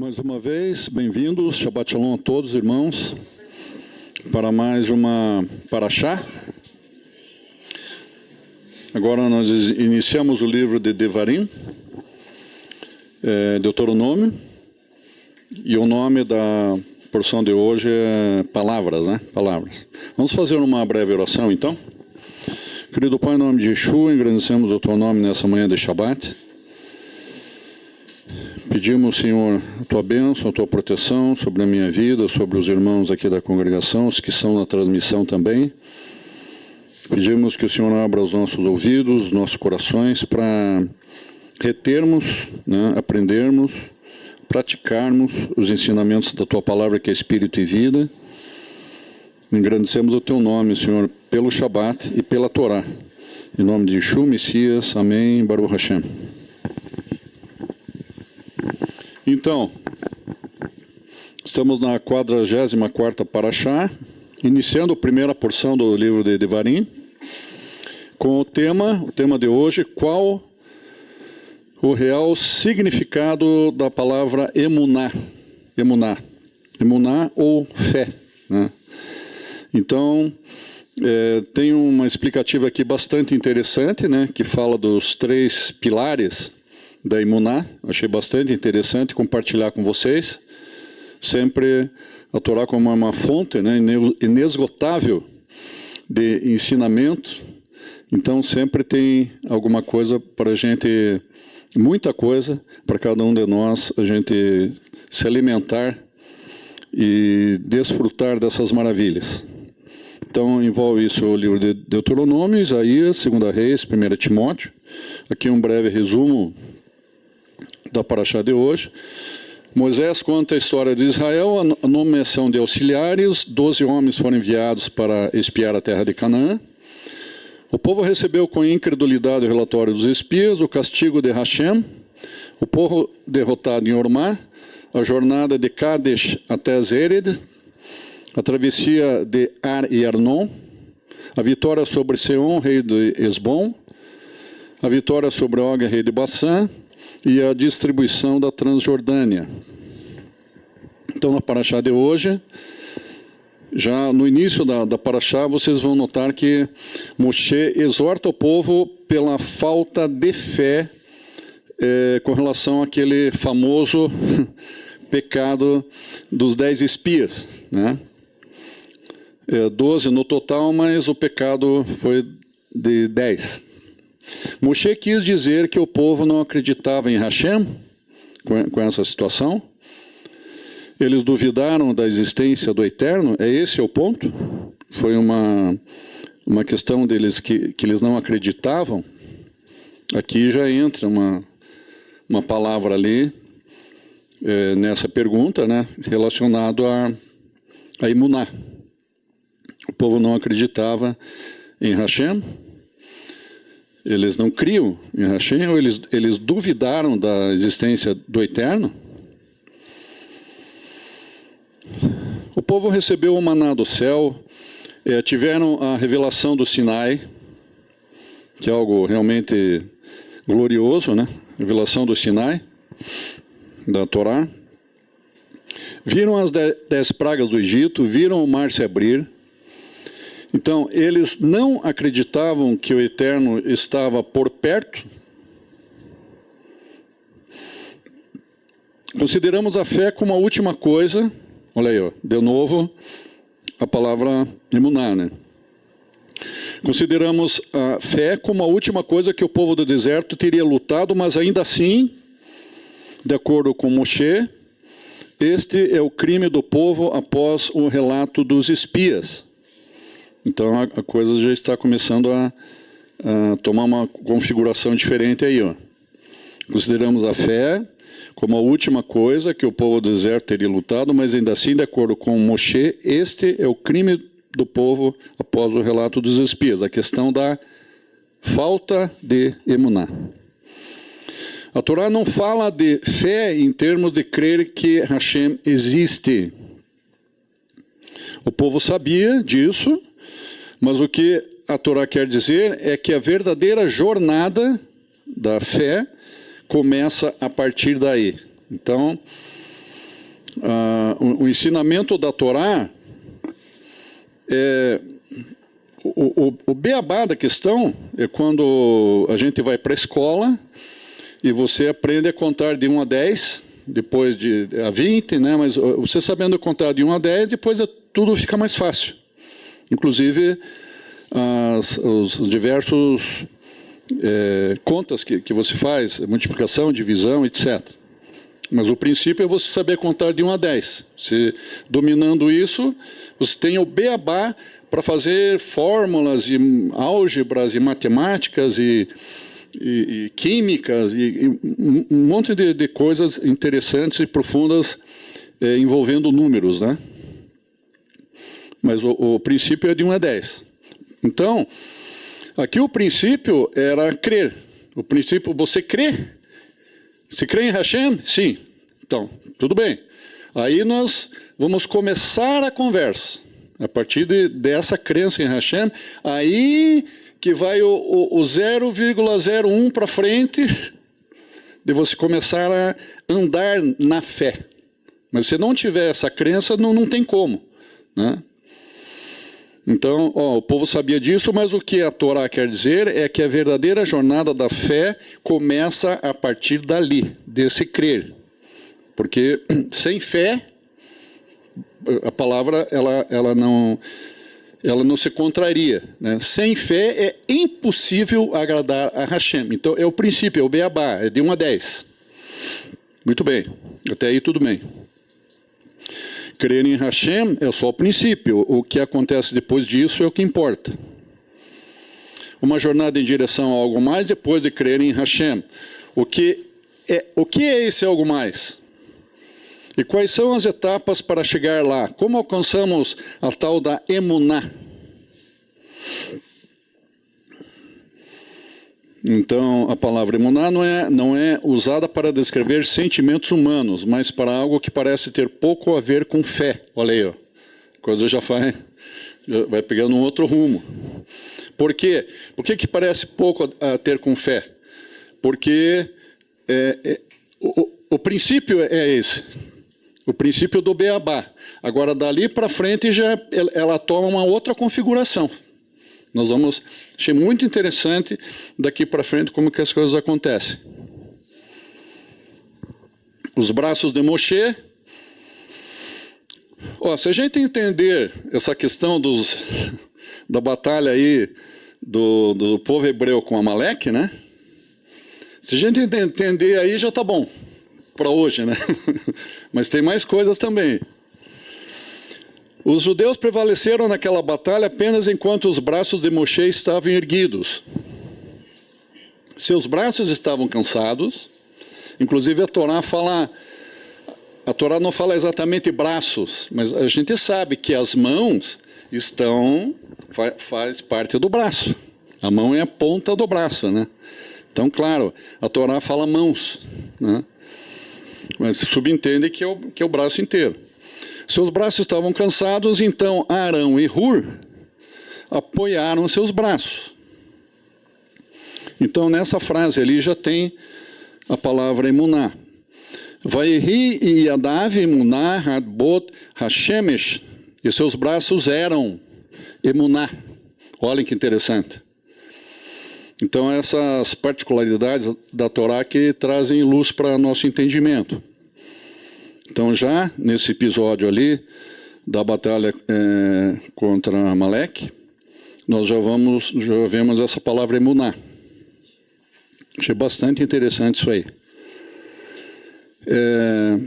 Mais uma vez, bem-vindos, Shabbat Shalom a todos, irmãos, para mais uma Parashá. Agora nós iniciamos o livro de Devarim, Deuteronômio, e o nome da porção de hoje é Palavras, né? Palavras. Vamos fazer uma breve oração, então? Querido Pai, em nome de Yeshua, engrandecemos o Teu nome nessa manhã de Shabbat. Pedimos, Senhor, a Tua bênção, a Tua proteção sobre a minha vida, sobre os irmãos aqui da congregação, os que são na transmissão também. Pedimos que o Senhor abra os nossos ouvidos, os nossos corações, para retermos, né, aprendermos, praticarmos os ensinamentos da Tua palavra, que é Espírito e vida. Engrandecemos o Teu nome, Senhor, pelo Shabat e pela Torá. Em nome de Yeshua, Messias, amém, Baruch Hashem. Então, estamos na 44ª Parashá, iniciando a primeira porção do livro de Devarim, com o tema de hoje, qual o real significado da palavra emuná, emuná ou fé, né? Então, tem uma explicativa aqui bastante interessante, né, que fala dos 3 pilares da emuná. Achei bastante interessante compartilhar com vocês. Sempre a Torá como uma fonte, né, inesgotável de ensinamento. Então sempre tem alguma coisa para a gente, muita coisa para cada um de nós, a gente se alimentar e desfrutar dessas maravilhas. Então envolve isso o livro de Deuteronômio, Isaías, 2 Reis, 1 Timóteo. Aqui um breve resumo da Parashá de hoje. Moisés conta a história de Israel, a nomeação de auxiliares. 12 homens foram enviados para espiar a terra de Canaã. O povo recebeu com incredulidade o relatório dos espias, o castigo de Hashem, o povo derrotado em Ormá, a jornada de Kadesh até Zered, a travessia de Ar e Arnon, a vitória sobre Seom, rei de Esbom, a vitória sobre Og, rei de Bassã, e a distribuição da Transjordânia. Então, na Parashá de hoje, já no início da Parashá, vocês vão notar que Moshe exorta o povo pela falta de fé com relação àquele famoso pecado dos 10 espias, né? 12 no total, mas o pecado foi de 10. Moshe quis dizer que o povo não acreditava em Hashem com essa situação. Eles duvidaram da existência do Eterno. Esse é o ponto. Foi uma questão deles que eles não acreditavam. Aqui já entra uma palavra ali nessa pergunta, né, relacionado a emuná. O povo não acreditava em Hashem. Eles não criam em Hashem, ou eles duvidaram da existência do Eterno. O povo recebeu o maná do céu, tiveram a revelação do Sinai, que é algo realmente glorioso, né? Revelação do Sinai, da Torá. Viram as 10 pragas do Egito, viram o mar se abrir. Então, eles não acreditavam que o Eterno estava por perto. Consideramos a fé como a última coisa. Olha aí, ó, de novo, a palavra emuná, né? Consideramos a fé como a última coisa que o povo do deserto teria lutado, mas ainda assim, de acordo com Moshe, este é o crime do povo após o relato dos espias. Então a coisa já está começando a tomar uma configuração diferente aí, ó. Consideramos a fé como a última coisa que o povo do deserto teria lutado, mas ainda assim, de acordo com Moshe, este é o crime do povo após o relato dos espias, a questão da falta de emuná. A Torá não fala de fé em termos de crer que Hashem existe. O povo sabia disso, mas o que a Torá quer dizer é que a verdadeira jornada da fé começa a partir daí. Então, o ensinamento da Torá, o beabá da questão é quando a gente vai para a escola e você aprende a contar de 1 a 10, depois a 20, né? Mas você sabendo contar de 1 a 10, depois tudo fica mais fácil. Inclusive, os diversos contas que você faz, multiplicação, divisão, etc. Mas o princípio é você saber contar de 1 a 10. Dominando isso, você tem o beabá para fazer fórmulas e álgebras e matemáticas e químicas e um monte de coisas interessantes e profundas envolvendo números, né? Mas o princípio é de 1 a 10. Então, aqui o princípio era crer. O princípio, você crê? Você crê em Hashem? Sim. Então, tudo bem. Aí nós vamos começar a conversa. A partir dessa crença em Hashem, aí que vai o 0,01 para frente, de você começar a andar na fé. Mas se não tiver essa crença, não tem como, né? Então, o povo sabia disso, mas o que a Torá quer dizer é que a verdadeira jornada da fé começa a partir dali, desse crer. Porque sem fé, a palavra ela não se contraria, né? Sem fé é impossível agradar a Hashem. Então, é o princípio, é o beabá, é de 1 a 10. Muito bem, até aí tudo bem. Crer em Hashem é só o princípio. O que acontece depois disso é o que importa. Uma jornada em direção a algo mais depois de crer em Hashem. O que é esse algo mais? E quais são as etapas para chegar lá? Como alcançamos a tal da emuná? Então, a palavra emuná não é usada para descrever sentimentos humanos, mas para algo que parece ter pouco a ver com fé. Olha aí, ó. A coisa já vai pegando um outro rumo. Por quê? Por que parece pouco a ter com fé? Porque o princípio é esse. O princípio do beabá. Agora, dali para frente, ela toma uma outra configuração. Nós vamos... Achei muito interessante daqui para frente como que as coisas acontecem. Os braços de Moshe. Se a gente entender essa questão da batalha aí do povo hebreu com Amaleque, né? Se a gente entender aí, já está bom para hoje, né? Mas tem mais coisas também. Os judeus prevaleceram naquela batalha apenas enquanto os braços de Moshe estavam erguidos. Seus braços estavam cansados. Inclusive a Torá não fala exatamente braços, mas a gente sabe que as mãos faz parte do braço. A mão é a ponta do braço, né? Então, claro, a Torá fala mãos, né? Mas se subentende que é o braço inteiro. Seus braços estavam cansados, então Arão e Hur apoiaram seus braços. Então, nessa frase ali já tem a palavra emuná. Vaihi e Yadav emuná hadbot hashemesh. E seus braços eram emuná. Olhem que interessante. Então, essas particularidades da Torá que trazem luz para nosso entendimento. Então, já nesse episódio ali da batalha contra Amaleque, nós já vemos essa palavra emuná. Achei bastante interessante isso aí.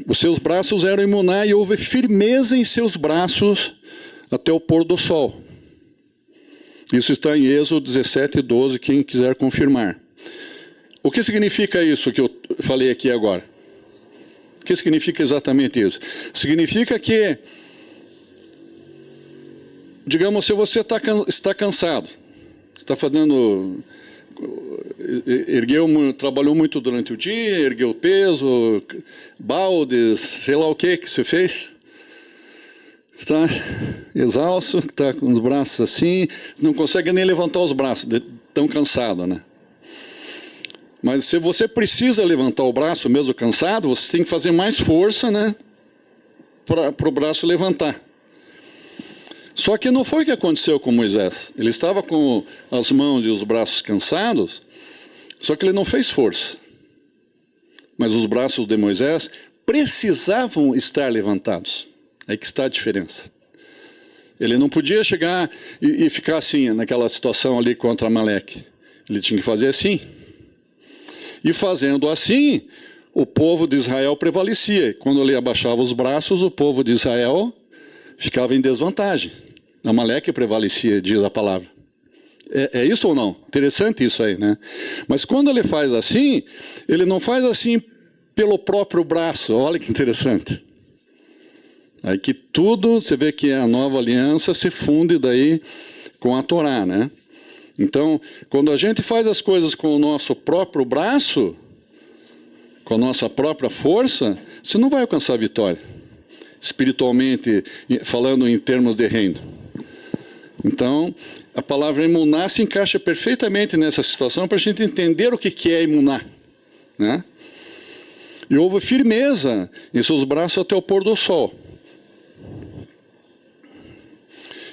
Os seus braços eram emuná e houve firmeza em seus braços até o pôr do sol. Isso está em Êxodo 17:12, quem quiser confirmar. O que significa isso que eu falei aqui agora? O que significa exatamente isso? Significa que, digamos, se você está cansado, está fazendo, trabalhou muito durante o dia, ergueu peso, baldes, sei lá o que você fez, está exausto, está com os braços assim, não consegue nem levantar os braços, tão cansado, né? Mas se você precisa levantar o braço mesmo cansado, você tem que fazer mais força, né? para o braço levantar. Só que não foi o que aconteceu com Moisés. Ele estava com as mãos e os braços cansados, só que ele não fez força. Mas os braços de Moisés precisavam estar levantados. Aí que está a diferença. Ele não podia chegar e ficar assim, naquela situação ali contra Amaleque. Ele tinha que fazer assim. E fazendo assim, o povo de Israel prevalecia. Quando ele abaixava os braços, o povo de Israel ficava em desvantagem. Amaleque prevalecia, diz a palavra. É isso ou não? Interessante isso aí, né? Mas quando ele faz assim, ele não faz assim pelo próprio braço. Olha que interessante. Aí que tudo, você vê que a nova aliança se funde daí com a Torá, né? Então, quando a gente faz as coisas com o nosso próprio braço, com a nossa própria força, você não vai alcançar a vitória. Espiritualmente, falando em termos de reino. Então, a palavra emuná se encaixa perfeitamente nessa situação para a gente entender o que é emuná, né? E houve firmeza em seus braços até o pôr do sol.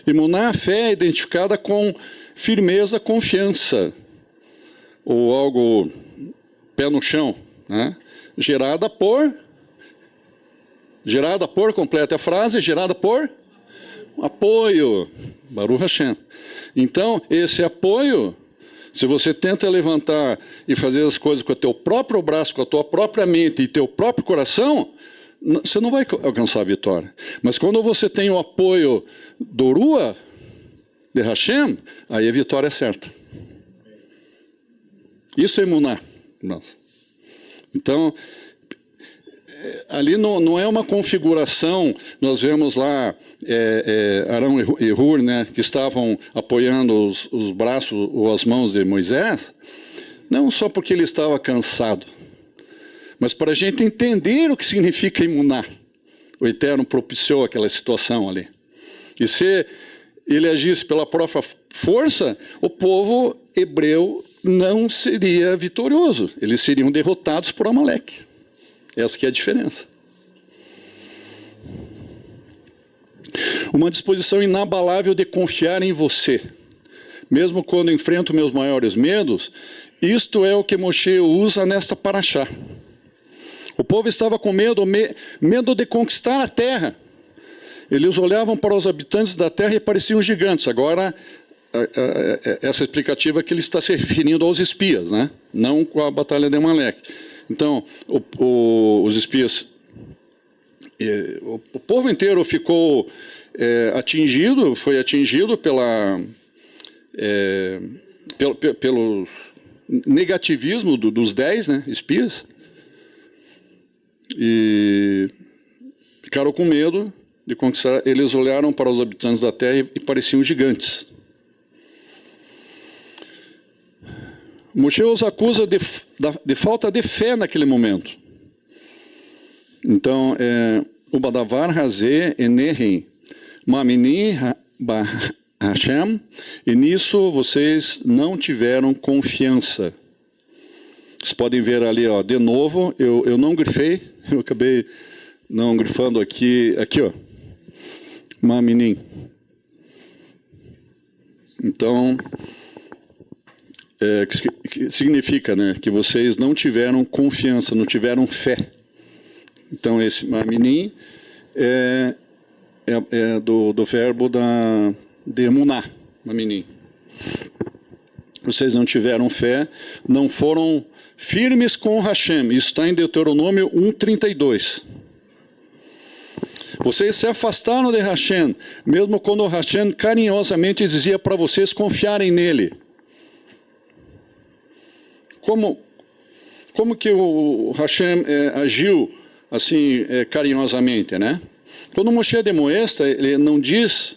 Emuná, a fé é identificada com firmeza, confiança, ou algo pé no chão, né? Gerada por, completa a frase, gerada por apoio, Baruch Hashem. Então, esse apoio, se você tenta levantar e fazer as coisas com o teu próprio braço, com a tua própria mente e teu próprio coração, você não vai alcançar a vitória. Mas quando você tem o apoio do Rua, de Hashem, aí a vitória é certa. Isso é emuná. Então, ali não é uma configuração, nós vemos lá Arão e Hur, né, que estavam apoiando os braços ou as mãos de Moisés, não só porque ele estava cansado, mas para a gente entender o que significa emuná. O Eterno propiciou aquela situação ali. E se ele agisse pela própria força, o povo hebreu não seria vitorioso. Eles seriam derrotados por Amaleque. Essa que é a diferença. Uma disposição inabalável de confiar em você. Mesmo quando enfrento meus maiores medos, isto é o que Moshe usa nesta paraxá. O povo estava com medo de conquistar a terra. Eles olhavam para os habitantes da terra e pareciam gigantes. Agora, essa explicativa é que ele está se referindo aos espias, né? Não com a batalha de Amaleque. Então, os espias, o povo inteiro ficou foi atingido pelo negativismo dos 10, né, espias, e ficaram com medo de conquistar. Eles olharam para os habitantes da terra e pareciam gigantes. Moshe os acusa de falta de fé naquele momento. Então, o Badavar Hazé Enerem Mamini Hashem, e nisso vocês não tiveram confiança. Vocês podem ver ali, ó, de novo, eu não grifei, eu acabei não grifando aqui, ó, Maminim. Então, que significa, né, que vocês não tiveram confiança, não tiveram fé. Então, esse Maminim é do verbo de emuná, Maminim. Vocês não tiveram fé, não foram firmes com Hashem. Isso está em Deuteronômio 1:32. Vocês se afastaram de Hashem, mesmo quando Hashem carinhosamente dizia para vocês confiarem nele. Como que o Hashem agiu assim carinhosamente, né? Quando Moshe demoestra, ele não diz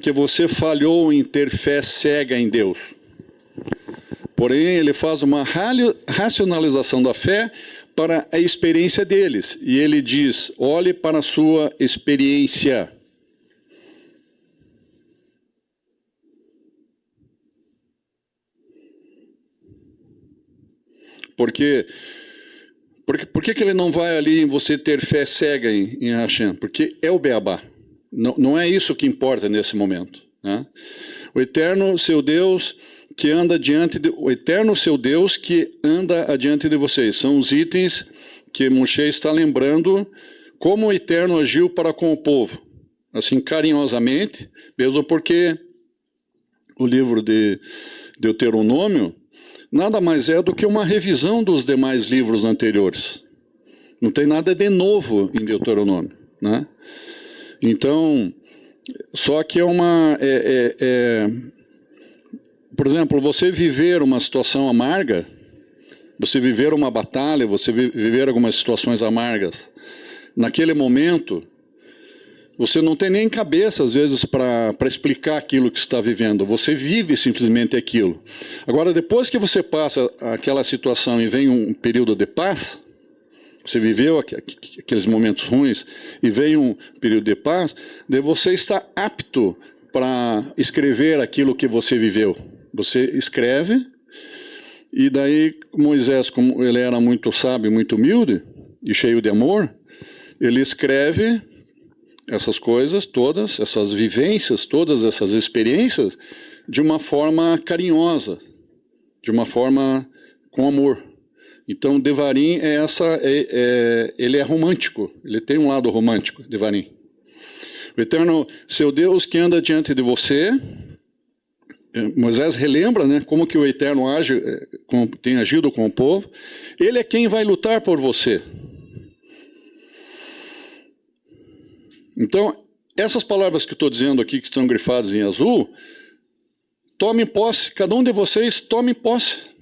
que você falhou em ter fé cega em Deus. Porém, ele faz uma racionalização da fé para a experiência deles. E ele diz, olhe para a sua experiência. Porque Por que ele não vai ali em você ter fé cega em Hashem? Porque é o beabá. Não é isso que importa nesse momento, né? O eterno seu Deus que anda o eterno seu Deus que anda adiante de vocês. São os itens que Moshe está lembrando como o eterno agiu para com o povo, assim carinhosamente, mesmo porque o livro de Deuteronômio nada mais é do que uma revisão dos demais livros anteriores. Não tem nada de novo em Deuteronômio, né? Então, só que por exemplo, você viver uma situação amarga, você viver uma batalha, você viver algumas situações amargas, naquele momento, você não tem nem cabeça, às vezes, para explicar aquilo que está vivendo. Você vive simplesmente aquilo. Agora, depois que você passa aquela situação e vem um período de paz, você viveu aqueles momentos ruins e veio um período de paz, daí você está apto para escrever aquilo que você viveu. Você escreve, e daí Moisés, como ele era muito sábio, muito humilde e cheio de amor, ele escreve essas coisas todas, essas vivências, todas essas experiências, de uma forma carinhosa, de uma forma com amor. Então, Devarim ele é romântico, ele tem um lado romântico, Devarim. O eterno seu Deus que anda diante de você, Moisés relembra, né, como que o eterno tem agido com o povo, ele é quem vai lutar por você. Então, essas palavras que estou dizendo aqui, que estão grifadas em azul, tome posse, cada um de vocês tome posse.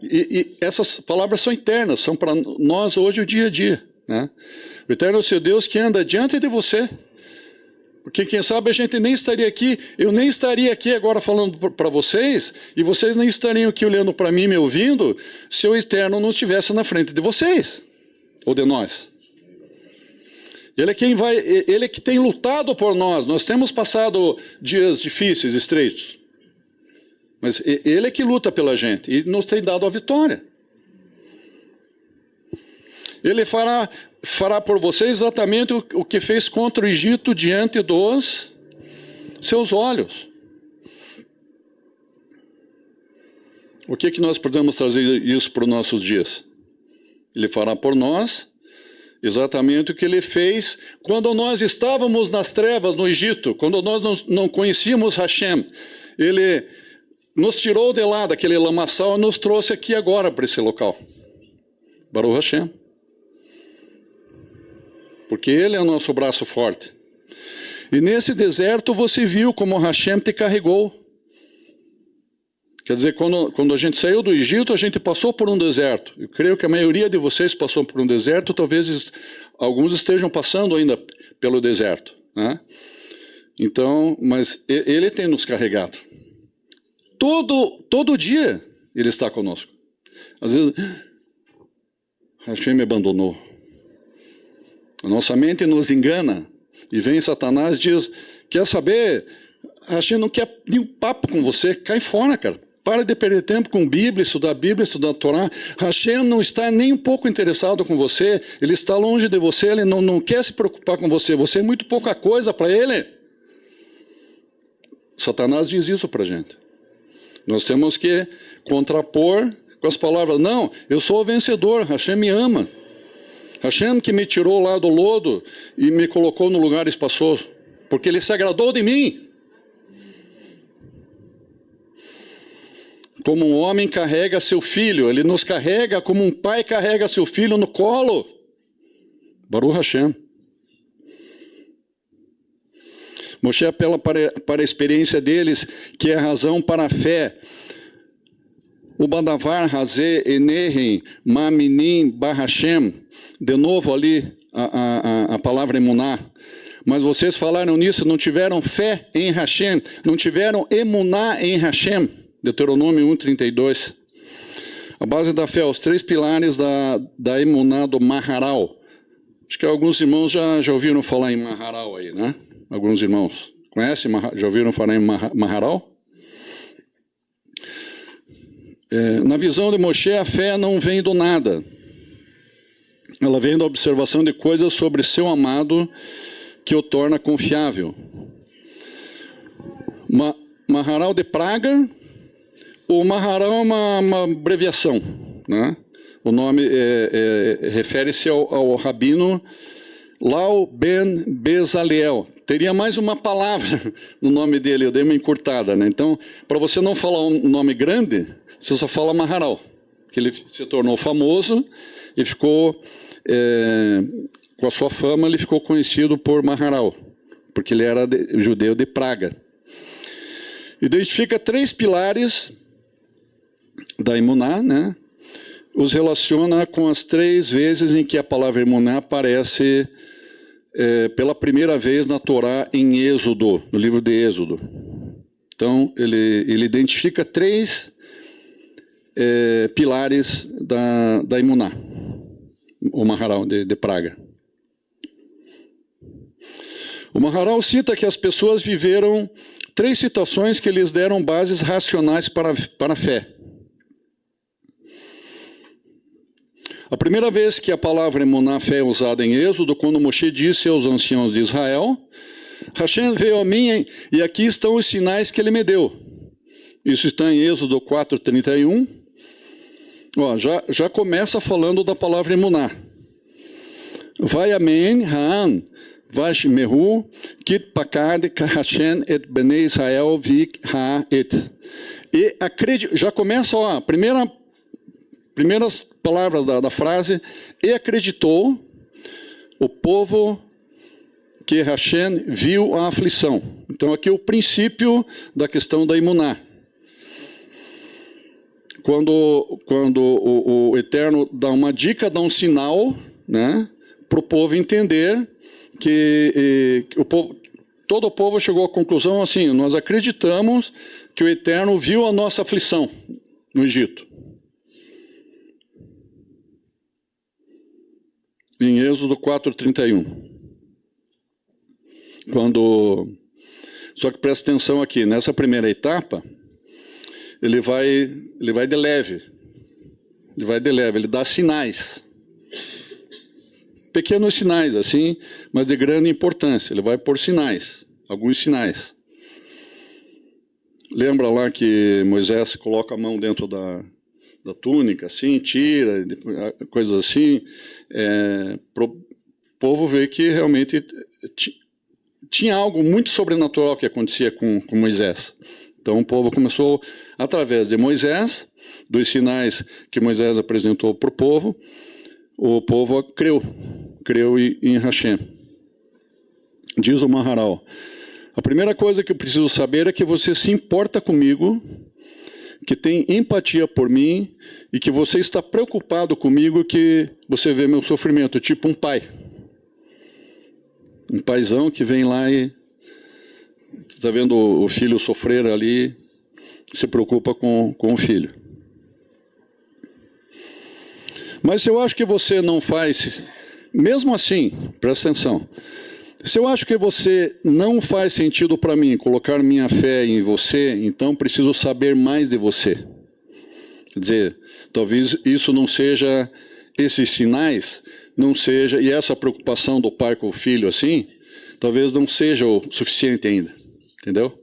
E essas palavras são eternas, são para nós hoje o dia a dia, né? O eterno é o seu Deus que anda diante de você. Porque quem sabe a gente nem estaria aqui, eu nem estaria aqui agora falando para vocês, e vocês nem estariam aqui olhando para mim, me ouvindo, se o eterno não estivesse na frente de vocês, ou de nós. Ele é que tem lutado por nós. Nós temos passado dias difíceis, estreitos. Mas ele é que luta pela gente e nos tem dado a vitória. Ele fará por vocês exatamente o que fez contra o Egito diante dos seus olhos. O que nós podemos trazer isso para os nossos dias? Ele fará por nós exatamente o que ele fez quando nós estávamos nas trevas no Egito, quando nós não conhecíamos Hashem. Ele nos tirou de lá daquele lamaçal e nos trouxe aqui agora para esse local. Baruch Hashem. Porque ele é o nosso braço forte. E nesse deserto você viu como Hashem te carregou. Quer dizer, quando a gente saiu do Egito, a gente passou por um deserto. Eu creio que a maioria de vocês passou por um deserto, talvez alguns estejam passando ainda pelo deserto, né? Então, mas ele tem nos carregado. Todo dia ele está conosco. Às vezes, Hashem me abandonou. A nossa mente nos engana. E vem Satanás e diz, quer saber, Hashem não quer nenhum papo com você, cai fora, cara. Para de perder tempo com Bíblia, estudar a Torá. Hashem não está nem um pouco interessado com você, ele está longe de você, ele não quer se preocupar com você, você é muito pouca coisa para ele. Satanás diz isso para a gente. Nós temos que contrapor com as palavras, não, eu sou o vencedor, Hashem me ama. Hashem que me tirou lá do lodo e me colocou no lugar espaçoso, porque ele se agradou de mim. Como um homem carrega seu filho, ele nos carrega como um pai carrega seu filho no colo. Baruch Hashem. Moshe apela para a experiência deles, que é a razão para a fé. O Badavar, Hazé, Enerem, Maminim, Barhashem. De novo ali a palavra emuná. Mas vocês falaram nisso, não tiveram fé em Hashem, não tiveram emuná em Hashem. Deuteronômio 1:32. A base da fé, os 3 pilares da emuná do Maharal. Acho que alguns irmãos já ouviram falar em Maharal aí, né? Alguns irmãos. Conhecem? Já ouviram falar em Maharal? Na visão de Moshe, a fé não vem do nada. ela vem da observação de coisas sobre seu amado que o torna confiável. Maharal de Praga, o Maharal é uma abreviação, né? O nome refere-se ao rabino Lau Ben Bezalel. Teria mais uma palavra no nome dele, eu dei uma encurtada, né? Então, para você não falar um nome grande, você só fala Maharal, que ele se tornou famoso e ficou, com a sua fama, ele ficou conhecido por Maharal, porque ele era judeu de Praga. Identifica 3 pilares da Emuná, né? Os relaciona com as 3 vezes em que a palavra Emuná aparece pela primeira vez na Torá em Êxodo, no livro de Êxodo. Então, ele identifica 3 pilares da Emuná, o Maharal de Praga. O Maharal cita que as pessoas viveram 3 situações que lhes deram bases racionais para a fé. A primeira vez que a palavra Emuná, fé, é usada em Êxodo, quando Moshe disse aos anciãos de Israel, Hashem veio a mim e aqui estão os sinais que ele me deu. Isso está em Êxodo 4:31. Já começa falando da palavra Emuná. Vai amen ha'an vashmehu kit pakad Hashem et bnei Israel vik ha'et. E já começa, primeiras palavras da frase, e acreditou o povo que Hashem viu a aflição. Então aqui é o princípio da questão da Emuná. Quando o Eterno dá uma dica, dá um sinal, né, para o povo entender que todo o povo chegou à conclusão assim: nós acreditamos que o Eterno viu a nossa aflição no Egito. Em Êxodo 4:31. Só que presta atenção aqui, nessa primeira etapa, ele vai de leve. Ele dá sinais. Pequenos sinais, assim, mas de grande importância. Ele vai por sinais, alguns sinais. Lembra lá que Moisés coloca a mão dentro da túnica, assim, tira, coisas assim, para o povo ver que realmente tinha algo muito sobrenatural que acontecia com Moisés. Então o povo começou, através de Moisés, dos sinais que Moisés apresentou para o povo creu em Hashem. Diz o Maharal: a primeira coisa que eu preciso saber é que você se importa comigo, que tem empatia por mim e que você está preocupado comigo, que você vê meu sofrimento, tipo um pai. Um paizão que vem lá e está vendo o filho sofrer ali, se preocupa com o filho. Mas se eu acho que você não faz, mesmo assim, presta atenção, se eu acho que você não faz sentido para mim colocar minha fé em você, então preciso saber mais de você. Quer dizer, talvez isso não seja, esses sinais, não seja, e essa preocupação do pai com o filho assim, talvez não seja o suficiente ainda. Entendeu?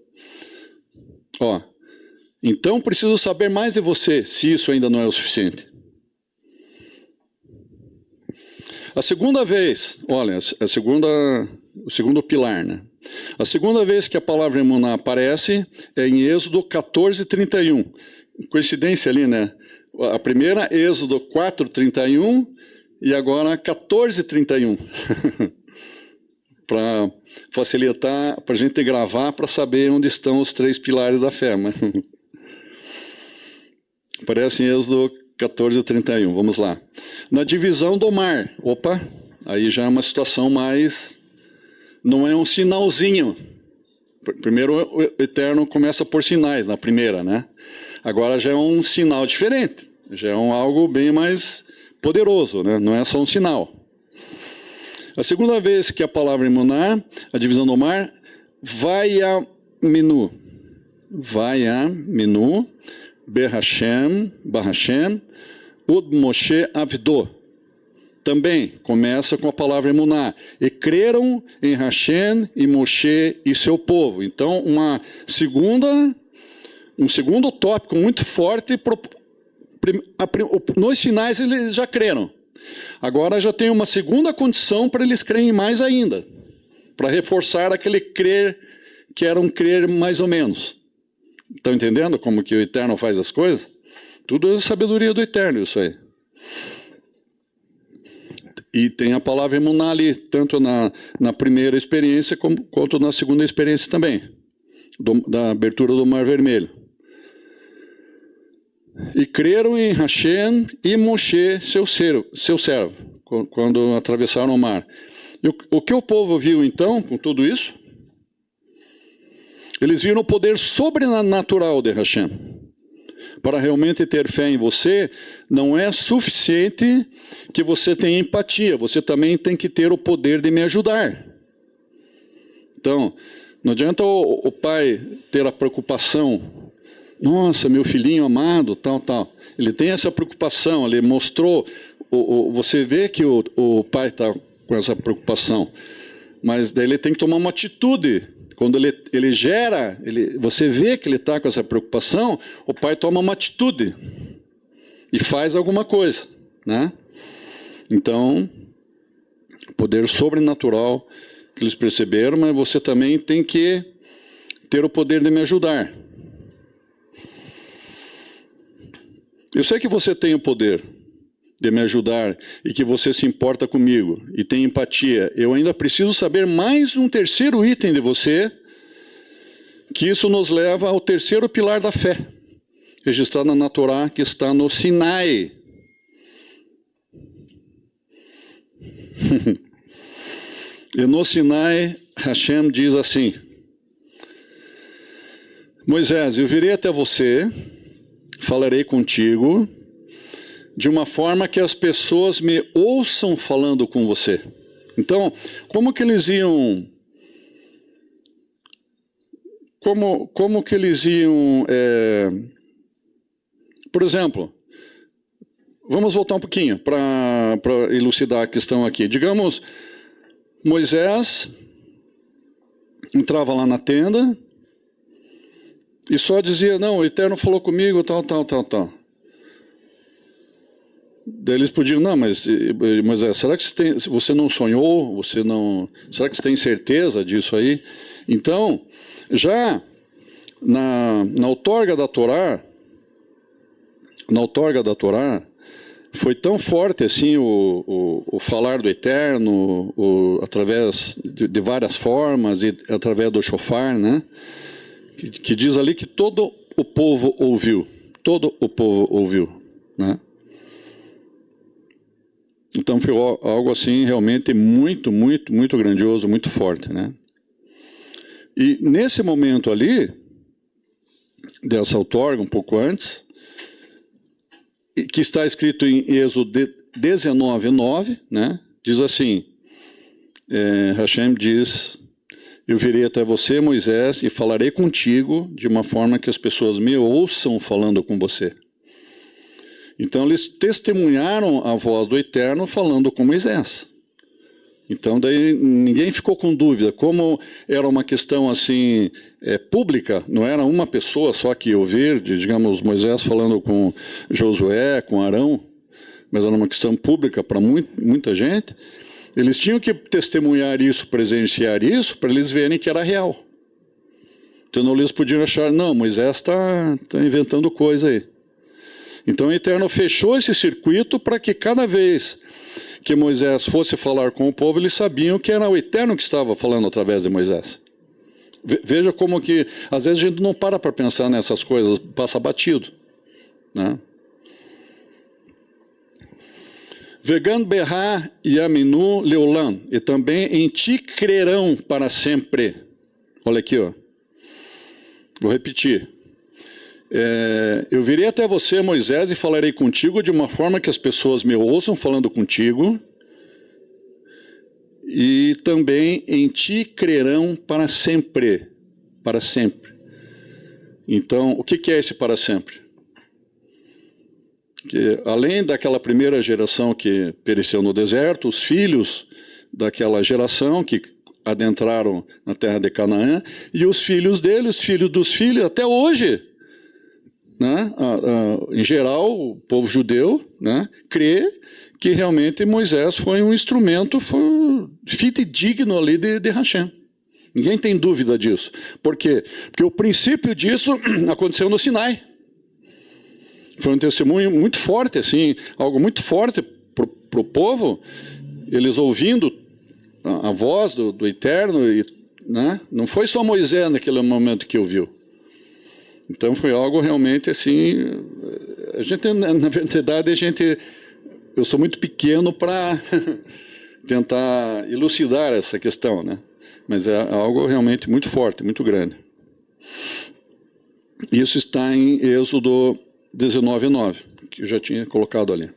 Então preciso saber mais de você, se isso ainda não é o suficiente. A segunda vez, olha, o segundo pilar, né? A segunda vez que a palavra Emuná aparece é em Êxodo 14:31. Coincidência ali, né? A primeira, Êxodo 4:31, e agora 14:31. Para facilitar, para a gente gravar, para saber onde estão os 3 pilares da fé. Mas aparece em Êxodo 14:31, vamos lá. Na divisão do mar, aí já é uma situação mais, não é um sinalzinho. Primeiro o Eterno começa por sinais, na primeira, né? Agora já é um sinal diferente, já é algo bem mais poderoso, né? Não é só um sinal. A segunda vez que a palavra Emuná, a divisão do mar, vai a Minu, Bahashem, Ud Moshe Avdo. também começa com a palavra emuná. E creram em Hashem e Moshe e seu povo. Então, um segundo tópico muito forte. Nos sinais eles já creram. Agora já tem uma segunda condição para eles crerem mais ainda. Para reforçar aquele crer que era um crer mais ou menos. Estão entendendo como que o Eterno faz as coisas? Tudo é sabedoria do Eterno, isso aí. E tem a palavra emuná ali, tanto na primeira experiência quanto na segunda experiência também, da abertura do Mar Vermelho. E creram em Hashem e Moshe, seu servo, quando atravessaram o mar. E o que o povo viu então, com tudo isso? Eles viram o poder sobrenatural de Hashem. Para realmente ter fé em você, não é suficiente que você tenha empatia, você também tem que ter o poder de me ajudar. Então, não adianta o pai ter a preocupação, nossa, meu filhinho amado, tal, tal. Ele tem essa preocupação, ele mostrou, você vê que o pai está com essa preocupação, mas daí ele tem que tomar uma atitude. Quando ele gera, você vê que ele está com essa preocupação, o pai toma uma atitude e faz alguma coisa, né? Então, poder sobrenatural que eles perceberam, mas você também tem que ter o poder de me ajudar. Eu sei que você tem o poder de me ajudar e que você se importa comigo e tem empatia. Eu ainda preciso saber mais um terceiro item de você, que isso nos leva ao terceiro pilar da fé, registrado na Torá, que está no Sinai. E no Sinai, Hashem diz assim: Moisés, eu virei até você, falarei contigo, de uma forma que as pessoas me ouçam falando com você. Então, como que eles iam... Como que eles iam... Por exemplo, vamos voltar um pouquinho para elucidar a questão aqui. Digamos, Moisés entrava lá na tenda e só dizia, não, o Eterno falou comigo, tal, tal, tal, tal. Daí eles podiam, não, mas será que você não sonhou? Será que você tem certeza disso aí? Então, já na outorga da Torá, foi tão forte assim o falar do Eterno, através de várias formas, e através do shofar, né? Que diz ali que todo o povo ouviu, né? Então foi algo assim realmente muito, muito, muito grandioso, muito forte, né? E nesse momento ali, dessa outorga, um pouco antes, que está escrito em Êxodo 19:9, né? Diz assim, Hashem diz, eu virei até você, Moisés, e falarei contigo de uma forma que as pessoas me ouçam falando com você. Então eles testemunharam a voz do Eterno falando com Moisés. Então daí ninguém ficou com dúvida. Como era uma questão assim pública, não era uma pessoa só que ia ouvir, digamos, Moisés falando com Josué, com Arão, mas era uma questão pública para muita gente. Eles tinham que testemunhar isso, presenciar isso, para eles verem que era real. Então eles podiam achar, não, Moisés está inventando coisa aí. Então o Eterno fechou esse circuito para que cada vez que Moisés fosse falar com o povo, eles sabiam que era o Eterno que estava falando através de Moisés. Veja como que, às vezes, a gente não para pensar nessas coisas, passa batido, né? Vegan berra yaminu leolam, e também em ti crerão para sempre. Olha aqui, ó. Vou repetir. Eu virei até você, Moisés, e falarei contigo de uma forma que as pessoas me ouçam falando contigo, e também em ti crerão para sempre. Para sempre. Então, o que é esse para sempre? que além daquela primeira geração que pereceu no deserto, os filhos daquela geração que adentraram na terra de Canaã, e os filhos dele, os filhos dos filhos, até hoje, né? Em geral, o povo judeu, né, crê que realmente Moisés foi um instrumento, foi fidedigno ali de Hashem. Ninguém tem dúvida disso. Por quê? Porque o princípio disso aconteceu no Sinai. Foi um testemunho muito forte, assim, algo muito forte para o povo, eles ouvindo a voz do Eterno, né? Não foi só Moisés naquele momento que ouviu. Então foi algo realmente assim, a gente, na verdade, eu sou muito pequeno para tentar elucidar essa questão, né? Mas é algo realmente muito forte, muito grande. Isso está em Êxodo 19:9, que eu já tinha colocado ali.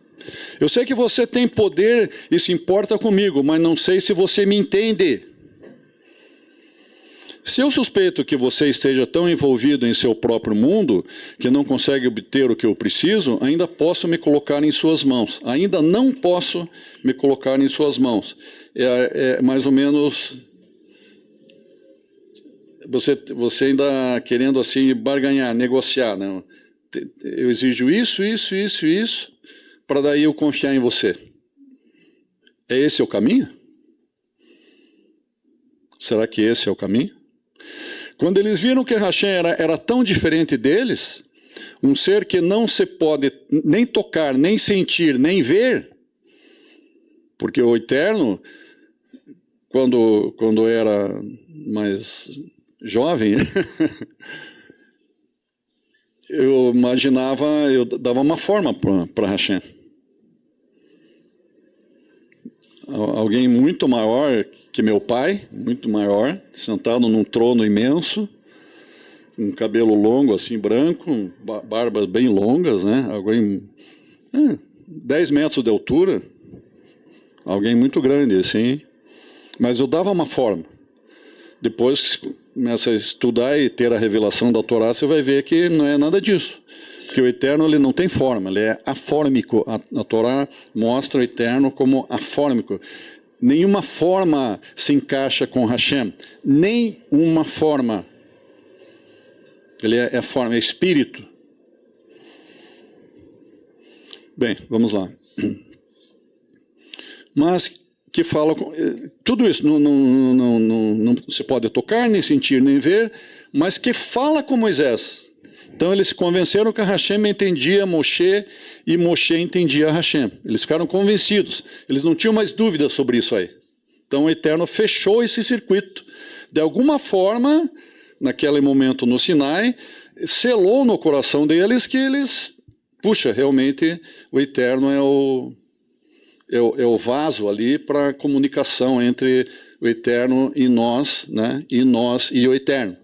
Eu sei que você tem poder, isso importa comigo, mas não sei se você me entende. Se eu suspeito que você esteja tão envolvido em seu próprio mundo que não consegue obter o que eu preciso, ainda posso me colocar em suas mãos. Ainda não posso me colocar em suas mãos. É mais ou menos você ainda querendo assim barganhar, negociar, né? Eu exijo isso, para daí eu confiar em você. É esse o caminho? Será que esse é o caminho? Quando eles viram que Hashem era tão diferente deles, um ser que não se pode nem tocar, nem sentir, nem ver, porque o Eterno, quando era mais jovem, eu imaginava, eu dava uma forma para Hashem. Alguém muito maior que meu pai, muito maior, sentado num trono imenso, com cabelo longo, assim, branco, barbas bem longas, né? Alguém 10 metros de altura, alguém muito grande, assim. Mas eu dava uma forma. Depois que começa a estudar e ter a revelação da Torá, você vai ver que não é nada disso. Porque o Eterno ele não tem forma, ele é afórmico. A Torá mostra o Eterno como afórmico. Nenhuma forma se encaixa com Hashem. Nem uma forma. Ele é forma, é espírito. Bem, vamos lá. Mas que fala... Tudo isso não se pode tocar, nem sentir, nem ver, mas que fala com Moisés. Então eles se convenceram que Hashem entendia Moshe e Moshe entendia Hashem. Eles ficaram convencidos. Eles não tinham mais dúvidas sobre isso aí. Então o Eterno fechou esse circuito. De alguma forma, naquele momento no Sinai, selou no coração deles que eles... Puxa, realmente o Eterno é o vaso ali para a comunicação entre o Eterno e nós, né? E nós e o Eterno.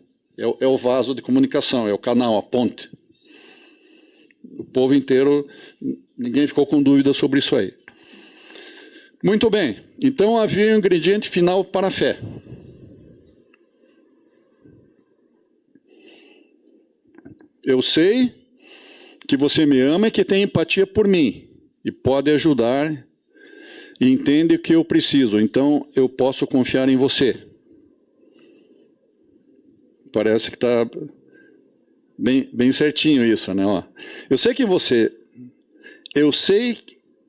É o vaso de comunicação, é o canal, a ponte. O povo inteiro, ninguém ficou com dúvida sobre isso aí. Muito bem, então havia um ingrediente final para a fé. Eu sei que você me ama e que tem empatia por mim, e pode ajudar, e entende o que eu preciso, então eu posso confiar em você. Parece que está bem certinho isso, né? Ó, eu sei que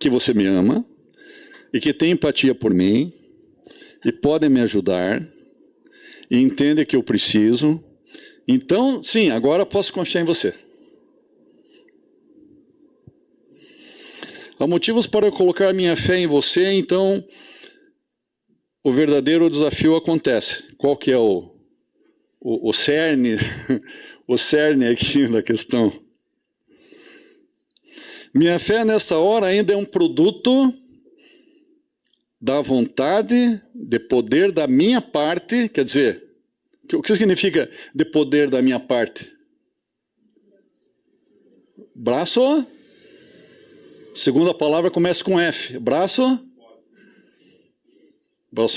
você me ama e que tem empatia por mim e pode me ajudar e entende que eu preciso. Então, sim, agora posso confiar em você. Há motivos para eu colocar minha fé em você, então o verdadeiro desafio acontece. Qual que é o cerne, o cerne aqui da questão? Minha fé nessa hora ainda é um produto da vontade, de poder da minha parte, quer dizer, o que significa de poder da minha parte? Braço, segunda palavra começa com F, braço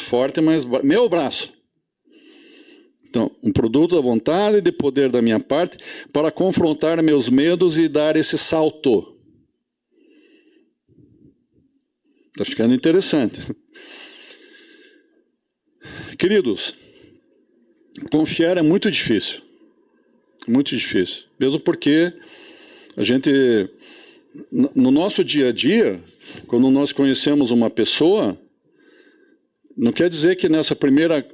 forte, mas meu braço. Então, um produto da vontade e de poder da minha parte para confrontar meus medos e dar esse salto. Está ficando interessante. Queridos, confiar é muito difícil. Muito difícil. Mesmo porque a gente, no nosso dia a dia, quando nós conhecemos uma pessoa, não quer dizer que nessa primeira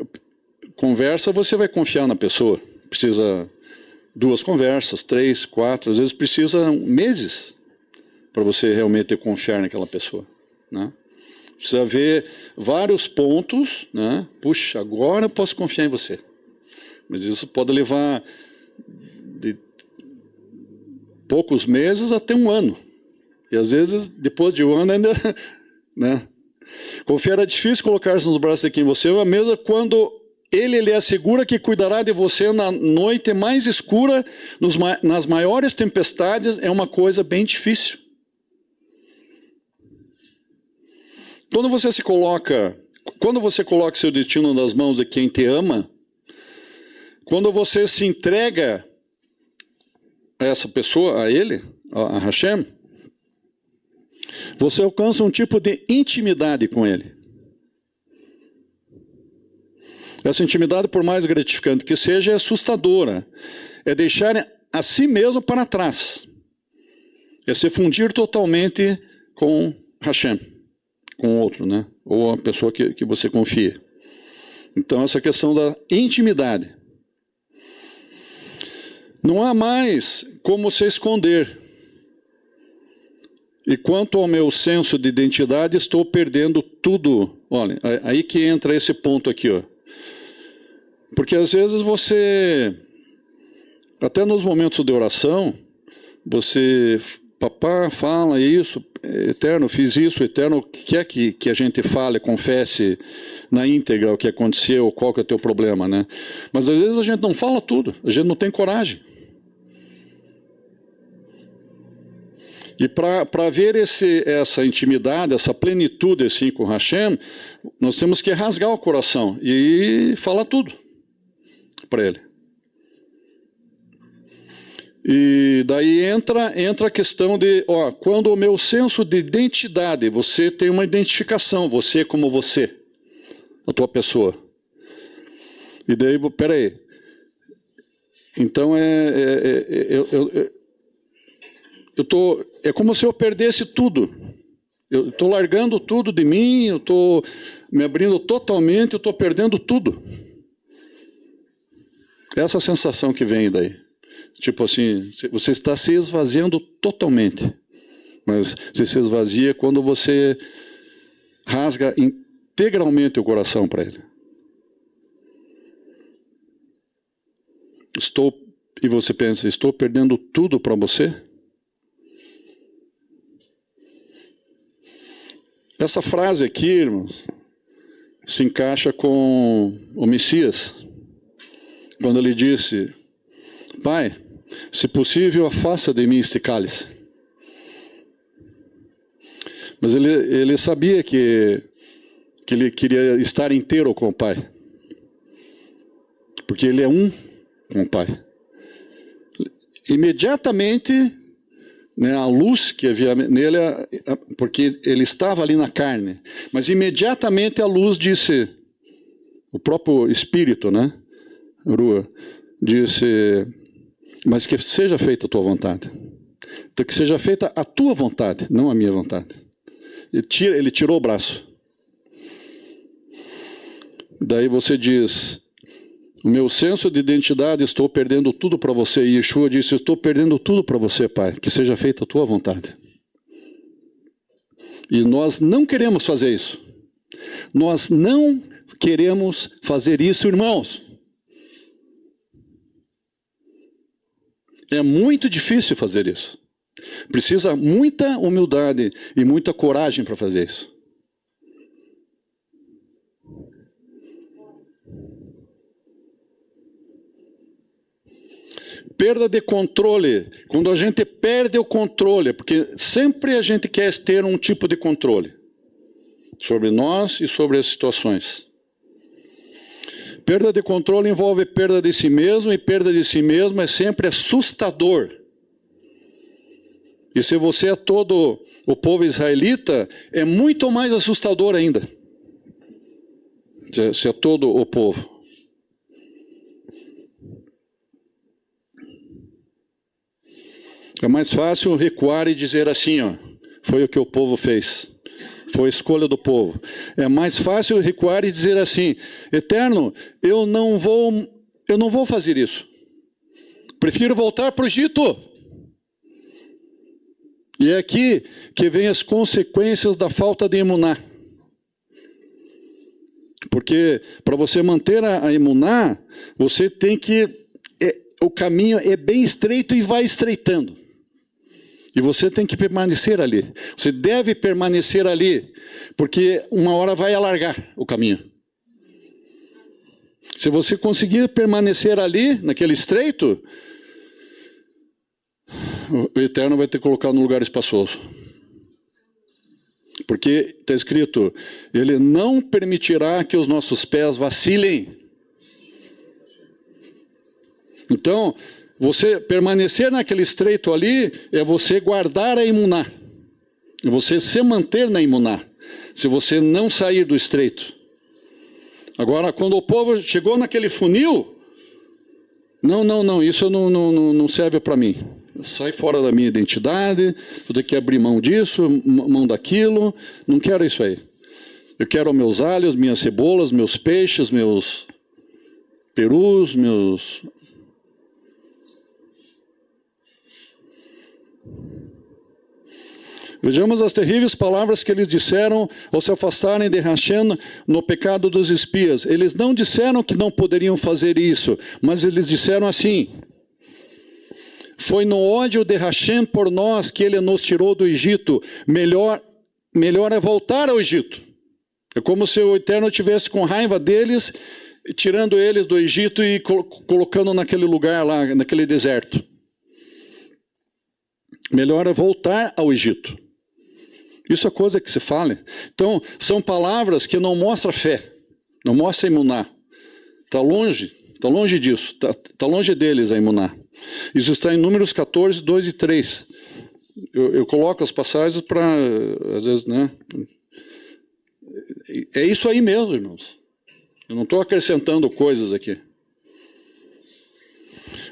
conversa você vai confiar na pessoa. Precisa 2 conversas, 3, 4, às vezes precisa meses para você realmente confiar naquela pessoa, né? Precisa ver vários pontos, né? Puxa, agora eu posso confiar em você. Mas isso pode levar de poucos meses até 1 ano. E às vezes, depois de 1 ano ainda, né? Confiar é difícil, colocar-se nos braços de quem você ama, mesmo quando ele lhe assegura que cuidará de você na noite mais escura, nas maiores tempestades, é uma coisa bem difícil. Quando você coloca seu destino nas mãos de quem te ama, quando você se entrega a essa pessoa, a ele, a Hashem, você alcança um tipo de intimidade com ele. Essa intimidade, por mais gratificante que seja, é assustadora. É deixar a si mesmo para trás. É se fundir totalmente com Hashem, com outro, né? Ou a pessoa que você confia. Então, essa questão da intimidade. Não há mais como se esconder. E quanto ao meu senso de identidade, estou perdendo tudo. Olha, aí que entra esse ponto aqui, ó. Porque às vezes você, até nos momentos de oração, você, papá, fala isso, Eterno, fiz isso, Eterno, quer que a gente fale, confesse na íntegra o que aconteceu, qual que é o teu problema, né? Mas às vezes a gente não fala tudo, a gente não tem coragem. E para ver essa intimidade, essa plenitude assim com Hashem, nós temos que rasgar o coração e falar tudo para ele. E daí entra a questão de, quando o meu senso de identidade, você tem uma identificação, você como você, a tua pessoa. E daí, peraí, então é como se eu perdesse tudo. Eu estou largando tudo de mim, eu estou me abrindo totalmente, eu estou perdendo tudo. Essa sensação que vem daí. Tipo assim, você está se esvaziando totalmente. Mas você se esvazia quando você rasga integralmente o coração para ele. E você pensa, estou perdendo tudo para você? Essa frase aqui, irmãos, se encaixa com o Messias, quando ele disse, Pai, se possível, afasta de mim este cálice. Mas ele sabia que ele queria estar inteiro com o Pai, porque ele é um com o Pai. Imediatamente, né, a luz que havia nele, porque ele estava ali na carne, mas imediatamente a luz disse, o próprio Espírito, né, Rua, disse, mas que seja feita a tua vontade. Então que seja feita a tua vontade, não a minha vontade. Ele tirou o braço. Daí você diz, o meu senso de identidade, estou perdendo tudo para você. E Yeshua disse, estou perdendo tudo para você, Pai, que seja feita a tua vontade. E nós não queremos fazer isso. Nós não queremos fazer isso, irmãos. É muito difícil fazer isso. Precisa muita humildade e muita coragem para fazer isso. Perda de controle. Quando a gente perde o controle, porque sempre a gente quer ter um tipo de controle sobre nós e sobre as situações. Perda de controle envolve perda de si mesmo, e perda de si mesmo é sempre assustador. E se você é todo o povo israelita, é muito mais assustador ainda. Se é todo o povo. É mais fácil recuar e dizer assim, ó, foi o que o povo fez. Foi a escolha do povo. É mais fácil recuar e dizer assim, Eterno, eu não vou fazer isso. Prefiro voltar para o Egito. E é aqui que vem as consequências da falta de emuná. Porque para você manter a emuná, você tem que... o caminho é bem estreito e vai estreitando. E você tem que permanecer ali. Você deve permanecer ali, porque uma hora vai alargar o caminho. Se você conseguir permanecer ali, naquele estreito, o Eterno vai te colocar num lugar espaçoso. Porque está escrito, Ele não permitirá que os nossos pés vacilem. Então, você permanecer naquele estreito ali, é você guardar a emuná. É você se manter na emuná. Se você não sair do estreito. Agora, quando o povo chegou naquele funil, não, isso não serve para mim. Sai fora da minha identidade, vou ter que abrir mão disso, mão daquilo, não quero isso aí. Eu quero meus alhos, minhas cebolas, meus peixes, meus perus, meus... Vejamos as terríveis palavras que eles disseram ao se afastarem de Hashem no pecado dos espias. Eles não disseram que não poderiam fazer isso, mas eles disseram assim, foi no ódio de Hashem por nós que ele nos tirou do Egito, melhor é voltar ao Egito. É como se o Eterno tivesse com raiva deles, tirando eles do Egito e colocando naquele lugar lá, naquele deserto. Melhor é voltar ao Egito. Isso é coisa que se fala. Então, são palavras que não mostram fé, não mostram emuná. Está longe disso, está longe deles a emuná. Isso está em Números 14, 2 e 3. Eu coloco as passagens para, às vezes, né? É isso aí mesmo, irmãos. Eu não estou acrescentando coisas aqui.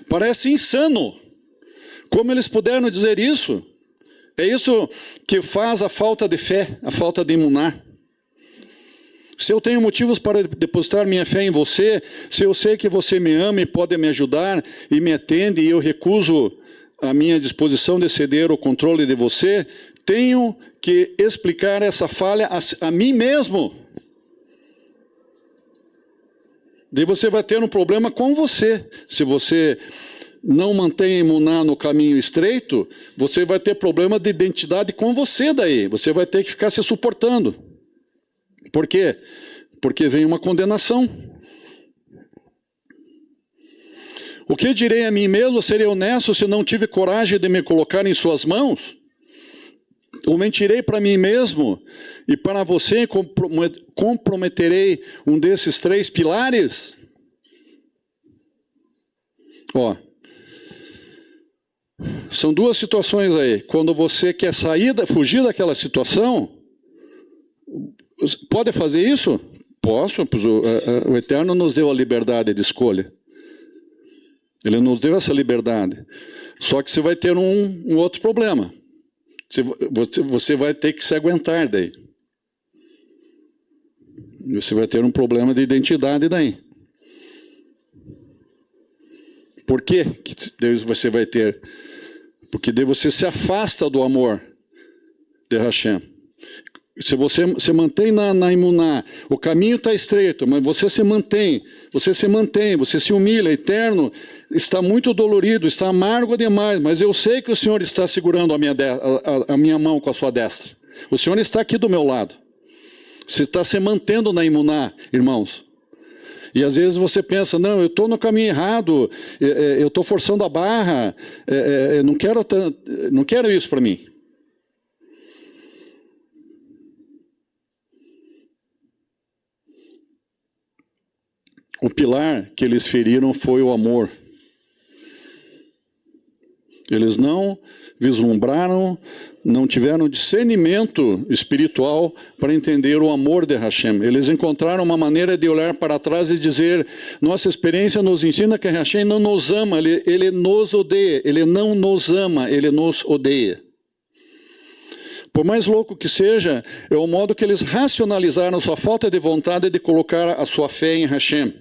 Parece insano. Como eles puderam dizer isso? É isso que faz a falta de fé, a falta de emuná. Se eu tenho motivos para depositar minha fé em você, se eu sei que você me ama e pode me ajudar e me atende e eu recuso a minha disposição de ceder o controle de você, tenho que explicar essa falha a mim mesmo. Daí você vai ter um problema com você. Se você não mantém emuná no caminho estreito, você vai ter problema de identidade com você daí. Você vai ter que ficar se suportando. Por quê? Porque vem uma condenação. O que direi a mim mesmo? Serei honesto se não tive coragem de me colocar em suas mãos? Ou mentirei para mim mesmo e para você comprometerei um desses 3 pilares? Ó, são 2 situações aí. Quando você quer fugir daquela situação, pode fazer isso? Posso, pois o Eterno nos deu a liberdade de escolha. Ele nos deu essa liberdade. Só que você vai ter um outro problema. Você vai ter que se aguentar daí. Você vai ter um problema de identidade daí. Por quê que você vai ter? Porque daí você se afasta do amor de Hashem. Se você se mantém na emuná, o caminho está estreito, mas você se mantém, você se humilha, Eterno, está muito dolorido, está amargo demais, mas eu sei que o Senhor está segurando a minha mão com a sua destra. O Senhor está aqui do meu lado. Você está se mantendo na emuná, irmãos. E às vezes você pensa, não, eu estou no caminho errado, eu estou forçando a barra, não quero isso para mim. O pilar que eles feriram foi o amor. Eles não vislumbraram, não tiveram discernimento espiritual para entender o amor de Hashem. Eles encontraram uma maneira de olhar para trás e dizer: nossa experiência nos ensina que Hashem não nos ama, ele nos odeia. Ele não nos ama, ele nos odeia. Por mais louco que seja, é o modo que eles racionalizaram sua falta de vontade de colocar a sua fé em Hashem.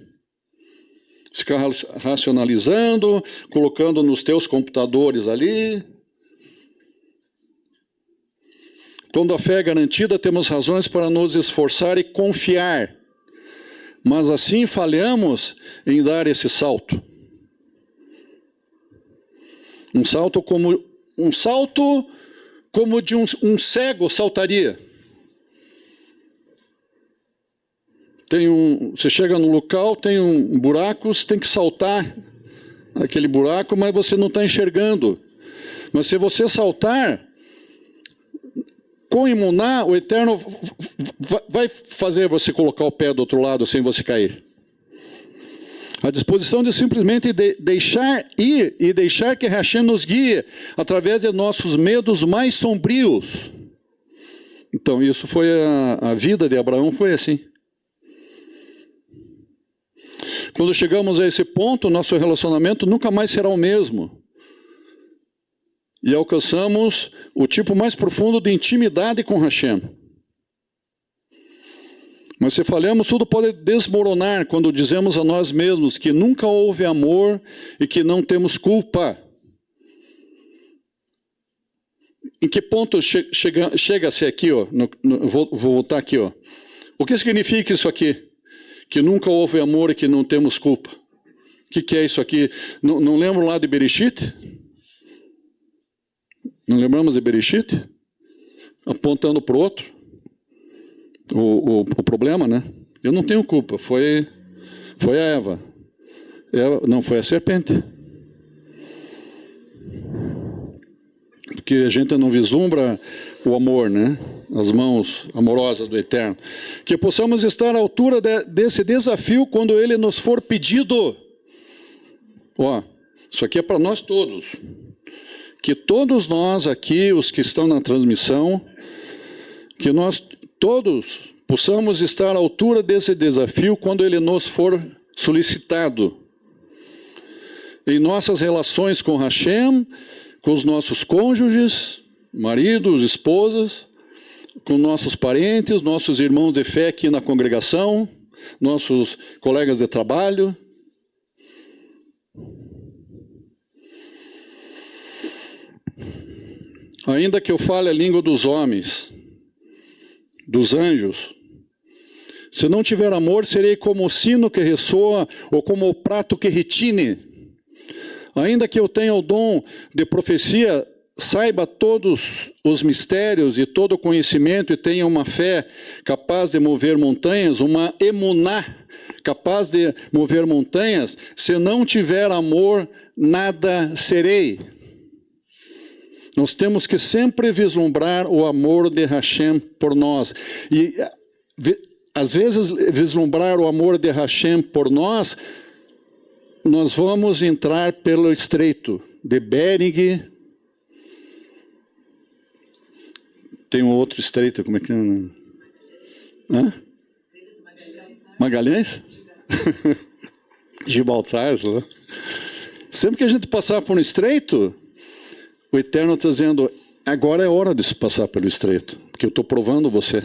Ficar racionalizando, colocando nos teus computadores ali. Quando a fé é garantida, temos razões para nos esforçar e confiar. Mas assim falhamos em dar esse salto. Um salto como de um cego saltaria. Você chega no local, tem um buraco, você tem que saltar aquele buraco, mas você não está enxergando. Mas se você saltar, com imuná, o Eterno vai fazer você colocar o pé do outro lado sem você cair. A disposição de simplesmente deixar ir e deixar que Hashem nos guie através de nossos medos mais sombrios. Então, isso foi a vida de Abraão, foi assim. Quando chegamos a esse ponto, nosso relacionamento nunca mais será o mesmo. E alcançamos o tipo mais profundo de intimidade com Hashem. Mas se falhamos, tudo pode desmoronar quando dizemos a nós mesmos que nunca houve amor e que não temos culpa. Em que ponto chega-se aqui, ó? Vou voltar aqui, ó. O que significa isso aqui? Que nunca houve amor e que não temos culpa. O que é isso aqui? Não lembro lá de Bereshit? Não lembramos de Bereshit? Apontando para o outro. O problema, né? Eu não tenho culpa. Foi a Eva. Não, foi a serpente. Porque a gente não vislumbra o amor, né? As mãos amorosas do Eterno. Que possamos estar à altura desse desafio quando ele nos for pedido. Ó, isso aqui é para nós todos. Que todos nós aqui, os que estão na transmissão, que nós todos possamos estar à altura desse desafio quando ele nos for solicitado. Em nossas relações com Hashem, com os nossos cônjuges, maridos, esposas, com nossos parentes, nossos irmãos de fé aqui na congregação, nossos colegas de trabalho. Ainda que eu fale a língua dos homens, dos anjos, se não tiver amor, serei como o sino que ressoa ou como o prato que retine. Ainda que eu tenha o dom de profecia, saiba todos os mistérios e todo o conhecimento e tenha uma fé capaz de mover montanhas, uma emuná capaz de mover montanhas, se não tiver amor, nada serei. Nós temos que sempre vislumbrar o amor de Hashem por nós. E, às vezes, vislumbrar o amor de Hashem por nós, nós vamos entrar pelo estreito de Bering. Tem um outro estreito, como é que é? Hã? Magalhães? Gibraltar. Sempre que a gente passar por um estreito, o Eterno está dizendo, agora é hora de se passar pelo estreito, porque eu estou provando você.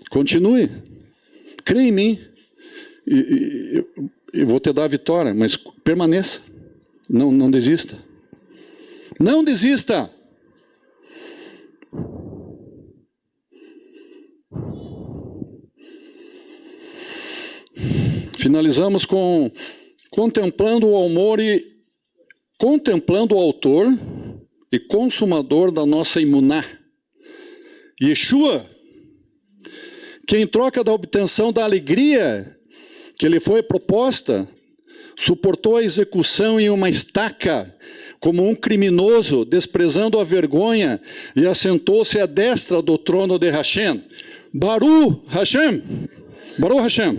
Continue, creia em mim, e eu vou te dar a vitória, mas permaneça, não desista. Não desista! Finalizamos com contemplando o amor e contemplando o autor e consumador da nossa imuná, Yeshua, que em troca da obtenção da alegria que lhe foi proposta, suportou a execução em uma estaca, como um criminoso, desprezando a vergonha, e assentou-se à destra do trono de Hashem. Baruch Hashem! Baruch Hashem!